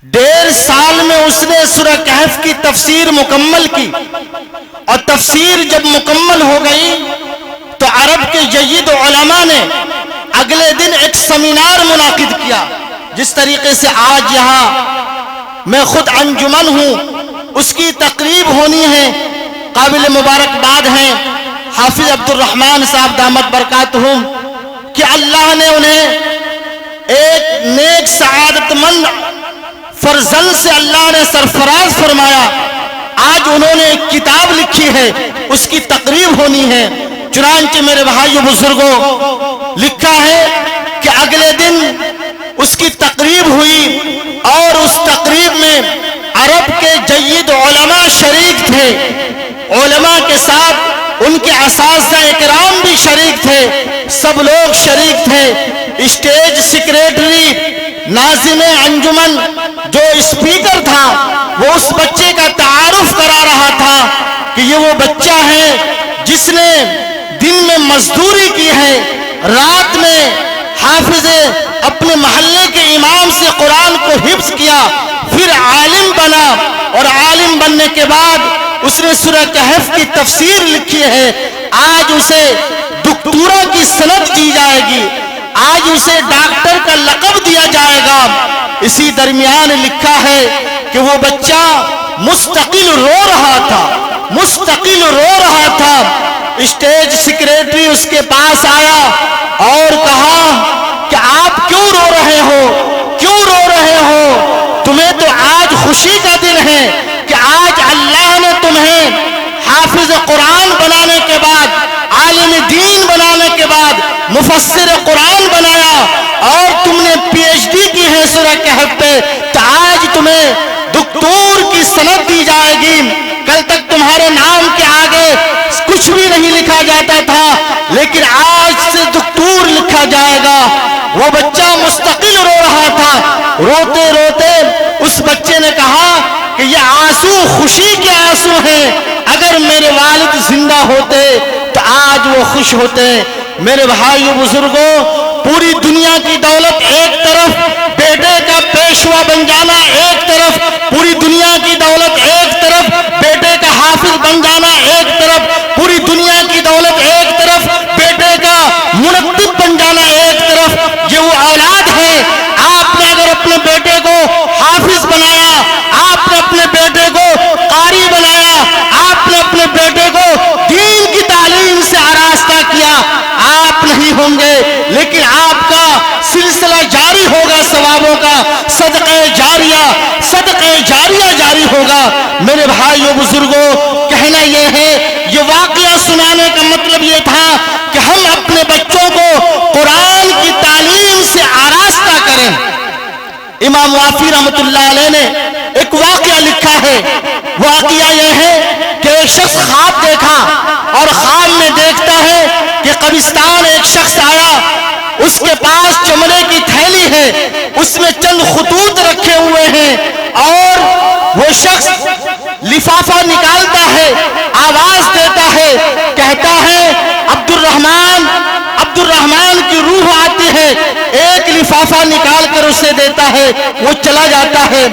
1.5 سال میں اس نے سورہ کہف کی تفسیر مکمل کی، اور تفسیر جب مکمل ہو گئی تو عرب کے جید علماء نے اگلے دن ایک سیمینار منعقد کیا. جس طریقے سے آج یہاں میں خود انجمن ہوں، اس کی تقریب ہونی ہے. قابل مبارکباد ہیں حافظ عبد الرحمن صاحب دامت برکاتہم کہ اللہ نے انہیں ایک نیک سعادت مند فرزند سے اللہ نے سرفراز فرمایا. آج انہوں نے ایک کتاب لکھی ہے، اس کی تقریب ہونی ہے. چنانچہ میرے بھائیو بزرگوں، لکھا ہے کہ اگلے دن اس کی تقریب ہوئی اور اس تقریب میں عرب کے جید علماء شریک تھے. علماء کے ساتھ ان کے اساتذہ اکرام بھی شریک تھے. سب لوگ شریک تھے. اسٹیج سیکریٹری ناظم انجمن جو اسپیکر تھا وہ اس بچے کا تعارف کرا رہا تھا کہ یہ وہ بچہ ہے جس نے دن میں مزدوری کی ہے، رات میں حافظ اپنے محلے کے امام سے قرآن کو حفظ کیا، پھر عالم بنا اور عالم بننے کے بعد اس نے سورہ کہف کی تفسیر لکھی ہے. آج اسے دکتورا کی سند دی جائے گی، آج اسے ڈاکٹر کا لقب دیا جائے گا. اسی درمیان لکھا ہے کہ وہ بچہ مستقل رو رہا تھا، مستقل رو رہا تھا. اسٹیج سیکریٹری اس کے پاس آیا اور کہا کہ آپ کیوں رو رہے ہو، کیوں رو رہے ہو؟ تمہیں تو آج خوشی کا دن ہے کہ آج اللہ نے تمہیں حافظ قرآن بنانے کے بعد، عالم دین بنانے کے بعد مفسر قرآن بنایا اور تم نے پی ایچ ڈی کی ہے سورہ کہف پہ، تو آج تمہیں دکتور کی سند دی جائے گی. کل تک تمہارے نام کے آگے کچھ بھی نہیں لکھا جاتا تھا، لیکن آج سے دکتور لکھا جائے گا. وہ بچہ مستقل رو رہا تھا. روتے روتے اس بچے نے کہا کہ یہ آنسو خوشی کے آنسو ہیں، اگر میرے والد زندہ ہوتے تو آج وہ خوش ہوتے. میرے بھائیو بزرگوں، پوری دنیا کی دولت ایک طرف، بیٹے کا پیشوا بن جانا ایک طرف، پوری دنیا کی دولت ایک طرف، بیٹے کا حافظ بن جانا ایک طرف، پوری دنیا کی دولت ایک طرف، بیٹے کا منتب بن جانا ایک طرف. یہ وہ اولاد ہے. آپ نے اگر اپنے بیٹے کو حافظ بنایا، آپ نے اپنے بیٹے کو قاری بنایا، آپ نے اپنے بیٹے کو دین کی تعلیم سے آراستہ کیا، آپ نہیں ہوں گے لیکن آپ کا سلسلہ جاری ہوگا ثوابوں کا. صدقہ جاریہ، صدقہ جاریہ جاری ہوگا. میرے بھائیو بزرگوں، کہنا یہ ہے، یہ واقعہ سنانے کا مطلب یہ تھا کہ ہم اپنے بچوں کو قرآن کی تعلیم سے آراستہ کریں. امام وافی رحمت اللہ علیہ نے ایک واقعہ لکھا ہے. واقعہ یہ ہے کہ ایک شخص خواب دیکھا اور خواب میں دیکھتا ہے کہ قبرستان ایک شخص آیا، اس کے پاس چمڑے کی تھیلی ہے، اس میں چند خطوط رکھے ہوئے ہیں اور وہ شخص لفافہ نکالتا ہے، آواز دیتا ہے، کہتا ہے عبد الرحمن کی روح آتی ہے. ایک لفافہ نکال کر اسے دیتا ہے، وہ چلا جاتا ہے.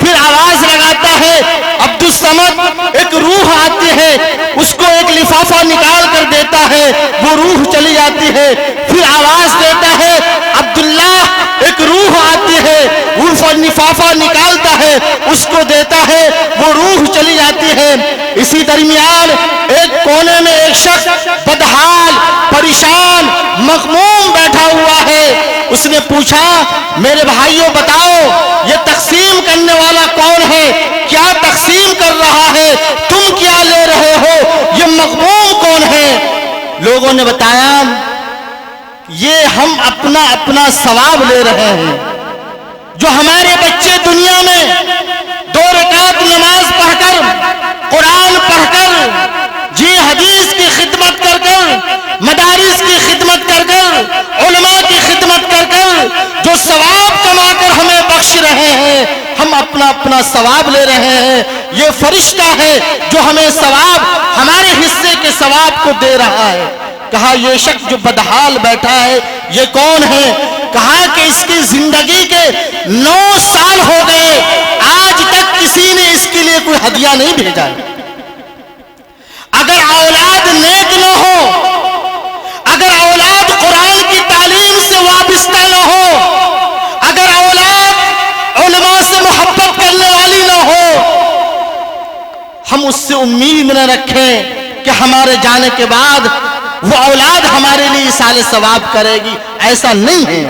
پھر آواز لگاتا ہے عبد الصمد، ایک روح آتی ہے، اس کو ایک لفافہ نکال کر دیتا ہے، وہ روح چلی جاتی ہے. پھر آواز دیتا ہے عبداللہ، ایک روح آتی ہے، وہ لفافہ نکالتا ہے، اس کو دیتا ہے، وہ روح چلی جاتی ہے. اسی درمیان ایک کونے میں ایک شخص بدحال، پریشان، مغموم بیٹھا ہوا ہے. اس نے پوچھا، میرے بھائیوں بتاؤ یہ تقسیم کرنے والا کون ہے؟ کیا تقسیم کر رہا ہے؟ تم کیا لے رہے ہو؟ یہ مغموم کون ہے؟ لوگوں نے بتایا یہ ہم اپنا ثواب لے رہے ہیں. جو ہمارے بچے دنیا میں 2 رکعت نماز پڑھ کر، قرآن پڑھ کر، جی حدیث کی خدمت کر کر، مدارس کی خدمت کر کر، علماء کی خدمت کر کر جو ثواب کما کر ہمیں بخش رہے ہیں، ہم اپنا ثواب لے رہے ہیں. یہ فرشتہ ہے جو ہمیں ثواب، ہمارے حصے کے ثواب کو دے رہا ہے. کہا یہ شخص جو بدحال بیٹھا ہے یہ کون ہے؟ کہا کہ اس کی زندگی کے 9 سال ہو گئے، آج تک کسی نے اس کے لیے کوئی ہدیہ نہیں بھیجا. اگر اولاد نیک نہ ہو، ہم اس سے امید نہ رکھیں کہ ہمارے جانے کے بعد وہ اولاد ہمارے لیے ایصال ثواب کرے گی. ایسا نہیں ہے.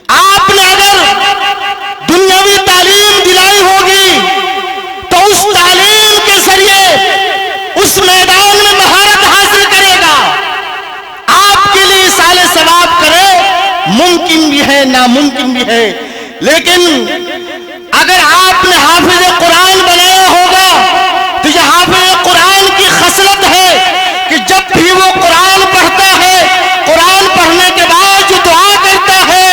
آپ نے اگر دنیاوی تعلیم دلائی ہوگی تو اس تعلیم کے ذریعے اس میدان میں مہارت حاصل کرے گا. آپ کے لیے ایصال ثواب کرے ممکن بھی ہے ناممکن بھی ہے. لیکن اگر آپ نے حافظ قرآن بنایا ہوگا تو یہ حافظ قرآن کی خصلت ہے کہ جب بھی وہ قرآن پڑھتا ہے، قرآن پڑھنے کے بعد جو دعا کرتا ہے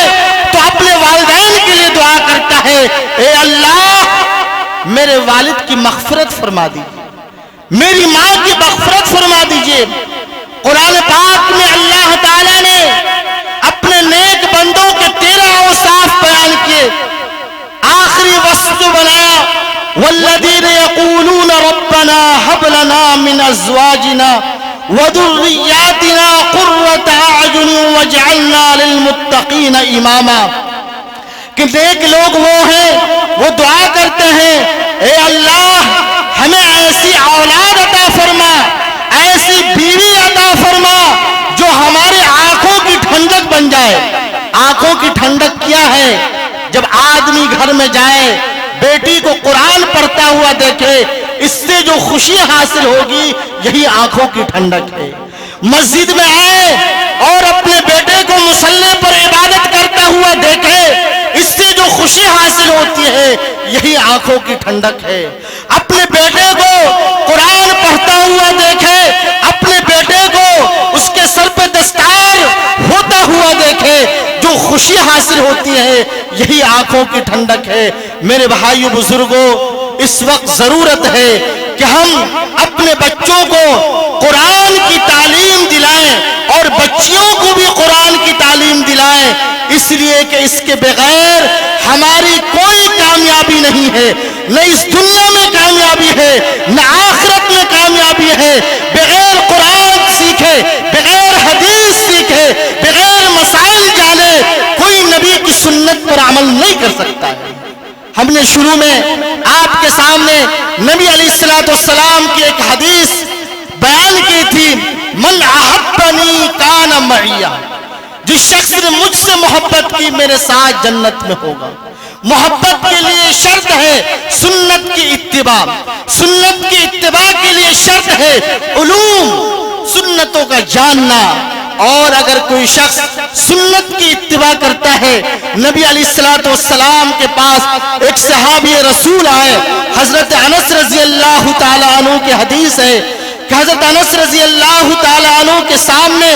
تو اپنے والدین کے لیے دعا کرتا ہے، اے اللہ میرے والد کی مغفرت فرما دیجیے، میری ماں کی مغفرت فرما دیجیے. قرآن پاک میں اللہ تعالیٰ نے اپنے نیک بندوں کے 13 اوصاف بیان کیے. آخری وصف بنایا والذین یقولون ربنا هب لنا من ازواجنا وذریاتنا قرۃ اعین واجعلنا للمتقین اماما. کہ نیک لوگ وہ ہیں وہ دعا کرتے ہیں، اے اللہ ہمیں ایسی اولاد عطا فرما، ایسی بیوی عطا فرما جو ہماری آنکھوں کی ٹھنڈک بن جائے. آنکھوں کی ٹھنڈک کیا ہے؟ جب آدمی گھر میں جائے بیٹی کو قرآن پڑھتا ہوا دیکھے، اس سے جو خوشی حاصل ہوگی یہی آنکھوں کی ٹھنڈک ہے. مسجد میں آئے اور اپنے بیٹے کو مصلی پر عبادت کرتا ہوا دیکھے، اس سے جو خوشی حاصل ہوتی ہے یہی آنکھوں کی ٹھنڈک ہے. اپنے بیٹے کو قرآن پڑھتا ہوا دیکھے، اپنے بیٹے کو اس کے سر پہ دستار ہوتا ہوا دیکھے، جو خوشی حاصل ہوتی ہے یہی آنکھوں کی ٹھنڈک ہے. میرے بھائیو بزرگوں، اس وقت ضرورت ہے کہ ہم اپنے بچوں کو قرآن کی تعلیم دلائیں اور بچیوں کو بھی قرآن کی تعلیم دلائیں، اس لیے کہ اس کے بغیر ہماری کوئی کامیابی نہیں ہے. نہ اس دنیا میں کامیابی ہے نہ آخرت میں کامیابی ہے. بغیر قرآن سیکھے، بغیر حدیث سیکھے، بغیر مسائل جانے کوئی نبی کی سنت پر عمل نہیں کر سکتا ہے. ہم نے شروع میں آپ کے سامنے نبی علیہ السلام کی ایک حدیث بیان کی تھی، من احبنی کان معی. جس شخص نے مجھ سے محبت کی میرے ساتھ جنت میں ہوگا. محبت کے لیے شرط ہے سنت کی اتباع. سنت کی اتباع کے لیے شرط ہے علوم، سنتوں کا جاننا. اور اگر کوئی شخص سنت کی اتباع کرتا ہے، نبی علیہ السلام کے پاس ایک صحابی رسول آئے، حضرت انس رضی اللہ تعالیٰ عنہ کی حدیث ہے کہ حضرت انس رضی اللہ تعالیٰ عنہ کے سامنے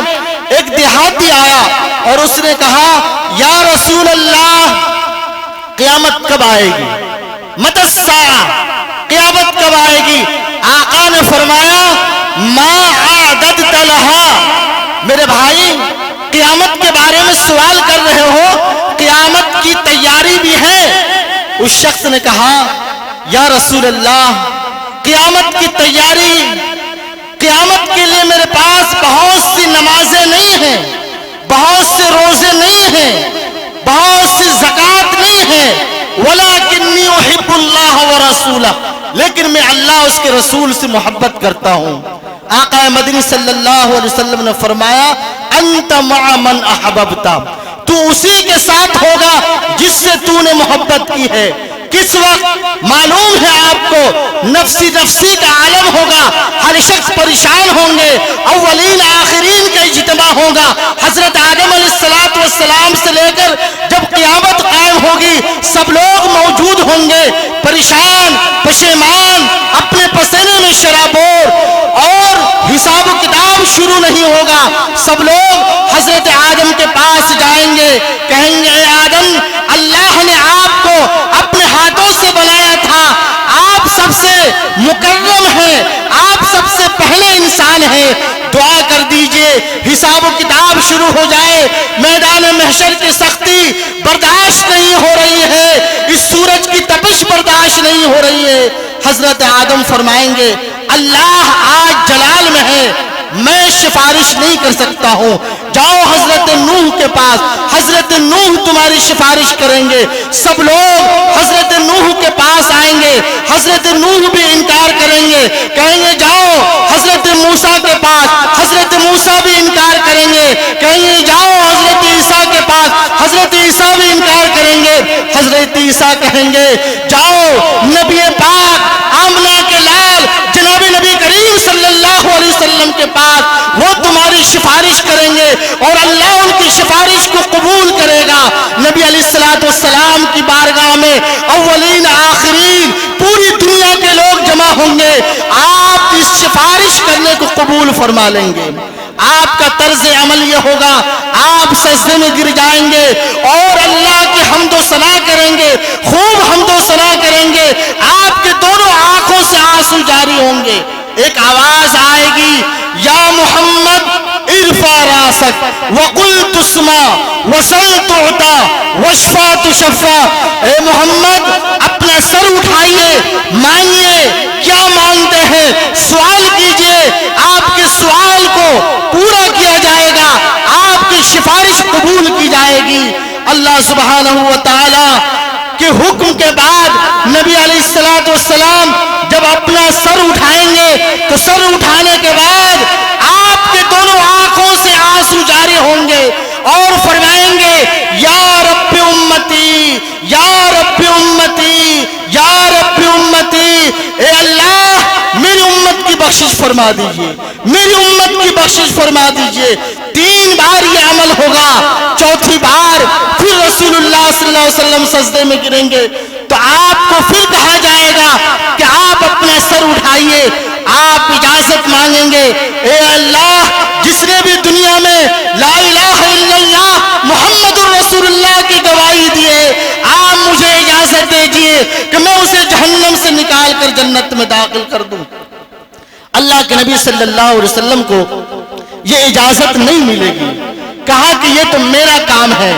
ایک دیہاتی آیا اور اس نے کہا، یا رسول اللہ قیامت کب آئے گی؟ متی الساعہ، قیامت کب آئے گی؟ آقا نے فرمایا، ما اعددت لها. میرے بھائی قیامت کے بارے میں سوال کر رہے ہو، قیامت کی تیاری بھی ہے؟ اس شخص نے کہا، یا رسول اللہ قیامت کی تیاری، قیامت کے لیے میرے پاس بہت سی نمازیں نہیں ہیں، بہت سے روزے نہیں ہیں، بہت سی زکوٰۃ نہیں ہے، ولیکنی احب اللہ ورسولہ، لیکن میں اللہ اس کے رسول سے محبت کرتا ہوں. آقا مدنی صلی اللہ علیہ وسلم نے فرمایا، انت مع من احببت، تو اسی کے ساتھ ہوگا جس سے تو نے محبت کی ہے. کس وقت معلوم ہے آپ کو، نفسی نفسی کا عالم ہوگا، ہر شخص پریشان ہوں گے، اولین آخرین کا اجتماع ہوگا. حضرت آدم علیہ السلام سے لے کر جب قیامت قائم ہوگی سب لوگ موجود ہوں گے، پریشان، پشیمان، اپنے پسینے میں شرابور، اور حساب و کتاب شروع نہیں ہوگا. سب لوگ حضرت آدم کے پاس جائیں گے، کہیں گے، اے آدم اللہ نے آپ کو اپنے ہاتھوں سے بنایا تھا، آپ سب سے مکرم ہیں، آپ سب سے پہلے انسان ہیں، دعا کر دیجئے حساب و کتاب شروع ہو جائے. میدان محشر کی سختی برداشت نہیں ہو رہی ہے، اس سورج کی تپش برداشت نہیں ہو رہی ہے. حضرت آدم فرمائیں گے، اللہ آج جلال میں ہے، میں سفارش نہیں کر سکتا ہوں، جاؤ حضرت نوح کے پاس، حضرت نوح تمہاری سفارش کریں گے۔ سب لوگ حضرت نوح کے پاس آئیں گے، حضرت نوح بھی انکار کریں گے، کہیں گے جاؤ حضرت موسیٰ کے پاس، حضرت موسیٰ بھی انکار کریں گے، کہیں گے جاؤ حضرت عیسیٰ کے پاس، حضرت عیسیٰ بھی انکار کریں گے۔ حضرت عیسیٰ کہیں گے جاؤ نبی پاک آمنہ کے لال جناب نبی کریم صلی اللہ علیہ وسلم کے پاس، وہ تمہاری سفارش کریں گے اور اللہ ان کی سفارش کو قبول کرے گا۔ نبی علیہ السلام کی بارگاہ میں اولین آخرین پوری دنیا کے لوگ جمع ہوں گے، آپ اس سفارش کرنے کو قبول فرما لیں گے۔ آپ کا طرز عمل یہ ہوگا، آپ سجدے میں گر جائیں گے اور اللہ کی حمد و ثنا کریں گے، خوب حمد و ثنا کریں گے، آپ کے دونوں آنکھوں سے آنسو جاری ہوں گے۔ ایک آواز آئے گی، یا محمد ارفع راسک وقل تسمع وسل تعطا واشفع تشفع۔ اے محمد اپنا سر اٹھائیے، مانگیے، کیا مانگتے ہیں سوال کیجئے، آپ کے سوال کو پورا کیا جائے گا، آپ کی سفارش قبول کی جائے گی۔ اللہ سبحانہ و تعالی کے حکم کے بعد نبی علیہ السلام جب اپنا سر اٹھائیں گے تو سر اٹھانے کے بعد آپ کے دونوں آنکھوں سے آنسو جاری ہوں گے اور فرمائیں گے یا رب امتی، یا رب امتی، یا رب امتی، اے اللہ میری امت کی بخشش فرما دیجئے، میری امت کی بخشش فرما دیجئے۔ 3 بار یہ عمل ہوگا، چوتھی بار پھر رسول اللہ صلی اللہ علیہ وسلم سجدے میں گریں گے تو آپ کو پھر کہا جائے گا کہ آپ اپنا سر اٹھائیے، آپ اجازت مانگیں گے، اے اللہ جس نے بھی دنیا میں لا الہ الا اللہ محمد الرسول اللہ کی گواہی دیے، آپ مجھے اجازت دیجئے کہ میں اسے جہنم سے نکال کر جنت میں داخل کر دوں۔ اللہ کے نبی صلی اللہ علیہ وسلم کو یہ اجازت نہیں ملے گی، کہا کہ یہ تو میرا کام ہے،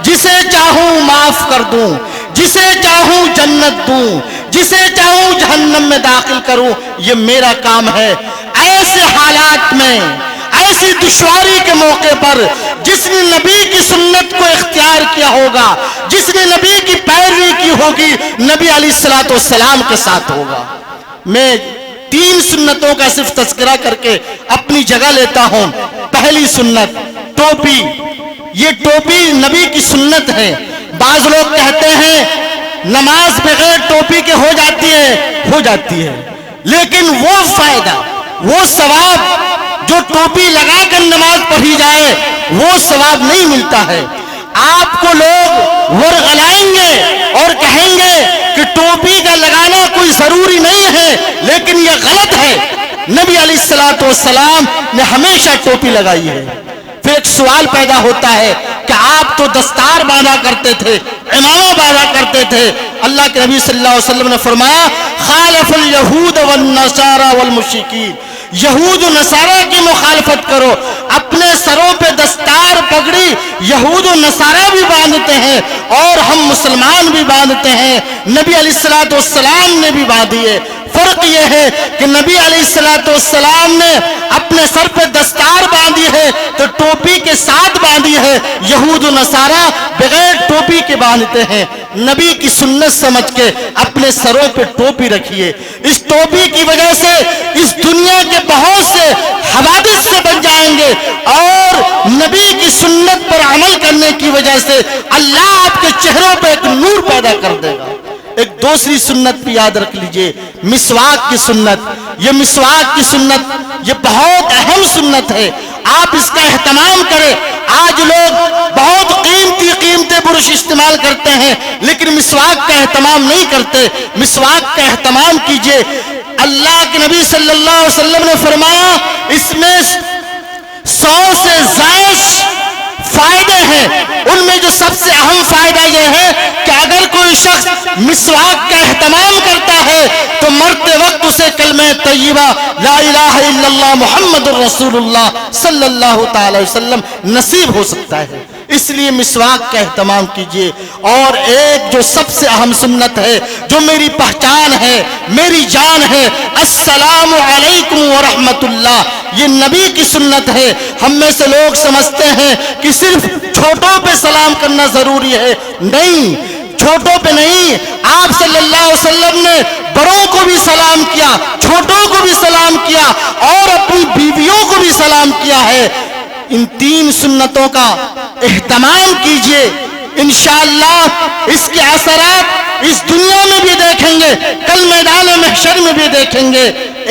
جسے چاہوں معاف کر دوں، جسے چاہوں جنت دوں، جسے چاہوں جہنم میں داخل کروں، یہ میرا کام ہے۔ ایسے حالات میں، ایسی دشواری کے موقع پر جس نے نبی کی سنت کو اختیار کیا ہوگا، جس نے نبی کی پیروی کی ہوگی، نبی علیہ السلام کے ساتھ ہوگا۔ میں 3 سنتوں کا صرف تذکرہ کر کے اپنی جگہ لیتا ہوں۔ پہلی سنت ٹوپی، یہ ٹوپی نبی کی سنت ہے۔ بعض لوگ کہتے ہیں نماز بغیر ٹوپی کے ہو جاتی ہے، لیکن وہ فائدہ، وہ ثواب جو ٹوپی لگا کر نماز پڑھی جائے وہ ثواب نہیں ملتا ہے۔ آپ کو لوگ ورغلائیں گے اور کہیں گے کہ ٹوپی کا لگانا کوئی ضروری نہیں ہے، لیکن یہ غلط ہے۔ نبی علیہ السلام نے ہمیشہ ٹوپی لگائی ہے۔ پھر ایک سوال پیدا ہوتا ہے کہ آپ تو دستار باندھا کرتے تھے، عمامہ باندھا کرتے تھے۔ اللہ کے نبی صلی اللہ علیہ وسلم نے فرمایا خالف الیہود والنصارى والمشرکین، یہود و نصارہ کی مخالفت کرو۔ اپنے سروں پہ دستار پگڑی یہود و نصارہ بھی باندھتے ہیں اور ہم مسلمان بھی باندھتے ہیں، نبی علیہ السلام نے بھی باندھی ہے۔ فرق یہ ہے کہ نبی علیہ السلام نے اپنے سر پہ دستار باندھی ہے تو ٹوپی کے ساتھ باندھی ہے، یہود و نصارہ بغیر ٹوپی کے باندھتے ہیں۔ نبی کی سنت سمجھ کے اپنے سروں پہ ٹوپی رکھیے۔ اس ٹوپی کی وجہ سے اس دنیا کے بہت سے حوادث سے بچ جائیں گے اور نبی کی سنت پر عمل کرنے کی وجہ سے اللہ آپ کے چہروں پہ ایک نور پیدا کر دے گا۔ ایک دوسری سنت بھی یاد رکھ لیجئے، مسواک کی سنت۔ یہ مسواک کی سنت یہ بہت اہم سنت ہے، آپ اس کا اہتمام کریں۔ آج لوگ بہت قیمتی برش استعمال کرتے ہیں لیکن مسواک کا اہتمام نہیں کرتے۔ مسواک کا اہتمام کیجئے۔ اللہ کے نبی صلی اللہ علیہ وسلم نے فرمایا اس میں 100 سے زائد فائدے ہیں، ان میں جو سب سے اہم فائدہ یہ ہے کہ اگر کوئی شخص مسواک کا اہتمام کرتا ہے تو مرتے وقت اسے کلمہ طیبہ لا الہ الا اللہ محمد الرسول اللہ صلی اللہ تعالی وسلم نصیب ہو سکتا ہے۔ اس لیے مسواک کا اہتمام کیجئے۔ اور ایک جو سب سے اہم سنت ہے، جو میری پہچان ہے، میری جان ہے، السلام علیکم ورحمت اللہ، یہ نبی کی سنت ہے۔ ہم میں سے لوگ سمجھتے ہیں کہ صرف چھوٹوں پہ سلام کرنا ضروری ہے، نہیں، چھوٹوں پہ نہیں، آپ صلی اللہ علیہ وسلم نے بڑوں کو بھی سلام کیا، چھوٹوں کو بھی سلام کیا، اور اپنی بیویوں کو بھی سلام کیا ہے۔ ان تین سنتوں کا اہتمام کیجئے، انشاءاللہ اس کے اثرات اس دنیا میں بھی دیکھیں گے، کل میدان محشر میں بھی دیکھیں گے۔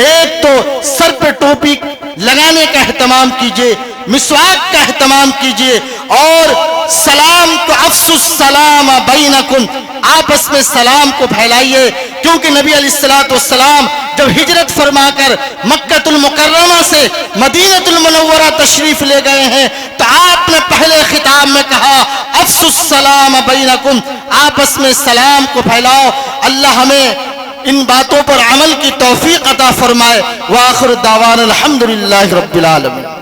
ایک تو سر پہ ٹوپی لگانے کا اہتمام کیجئے، مسواک کا اہتمام کیجئے، اور سلام کو افشوا السلام بینکم، آپس میں سلام کو پھیلائیے، کیونکہ نبی علیہ الصلوۃ والسلام جب ہجرت فرما کر مکہ المکرمہ سے مدینہ المنورہ تشریف لے گئے ہیں تو آپ نے پہلے خطاب میں کہا افشوا السلام بینکم، آپس میں سلام کو پھیلاؤ۔ اللہ ہمیں ان باتوں پر عمل کی توفیق عطا فرمائے۔ وآخر دعوانا الحمدللہ رب العالمین۔